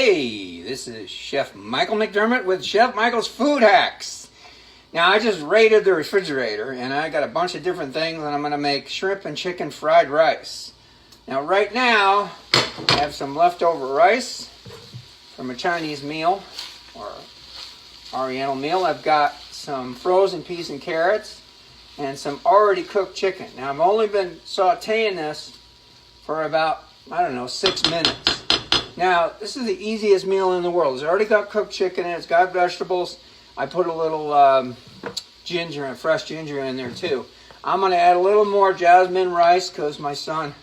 Hey, this is Chef Michael McDermott with Chef Michael's Food Hacks. Now, I just raided the refrigerator and I got a bunch of different things, and I'm going to make shrimp and chicken fried rice. Now, right now, I have some leftover rice from a Chinese meal or Oriental meal. I've got some frozen peas and carrots and some already cooked chicken. Now, I've only been sauteing this for about, 6 minutes. Now, this is the easiest meal in the world. It's already got cooked chicken in it. It's got vegetables. I put a little ginger and fresh ginger in there too. I'm going to add a little more jasmine rice because my son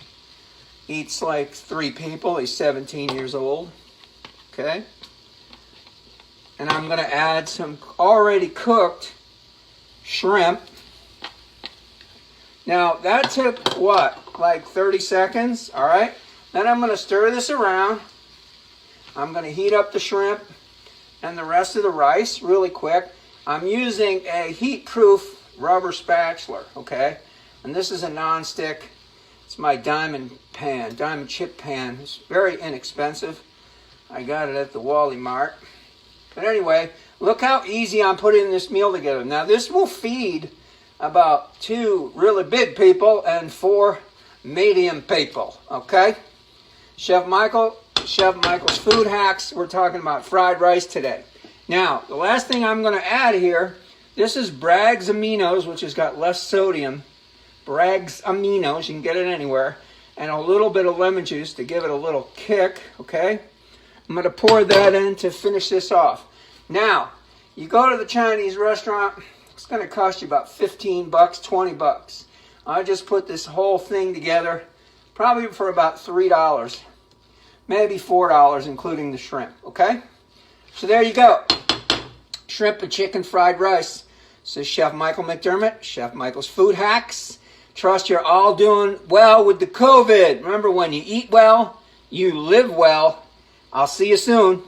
eats like 3 people. He's 17 years old. Okay. And I'm going to add some already cooked shrimp. Now, that took what? Like 30 seconds. All right. Then I'm going to stir this around. I'm going to heat up the shrimp and the rest of the rice really quick. I'm using a heat-proof rubber spatula, okay? And this is a non-stick. It's my diamond chip pan. It's very inexpensive. I got it at the Wally Mart. But anyway, look how easy I'm putting this meal together. Now, this will feed about 2 really big people and 4 medium people, okay? Chef Michael's Food Hacks. We're talking about fried rice today. Now, the last thing I'm going to add here, this is Bragg's Aminos, which has got less sodium. Bragg's Aminos, you can get it anywhere. And a little bit of lemon juice to give it a little kick, okay? I'm going to pour that in to finish this off. Now, you go to the Chinese restaurant, it's going to cost you about $15, $20. I just put this whole thing together, probably for about $3. Maybe $4, including the shrimp, okay? So there you go. Shrimp and chicken fried rice. This is Chef Michael McDermott, Chef Michael's Food Hacks. Trust you're all doing well with the COVID. Remember, when you eat well, you live well. I'll see you soon.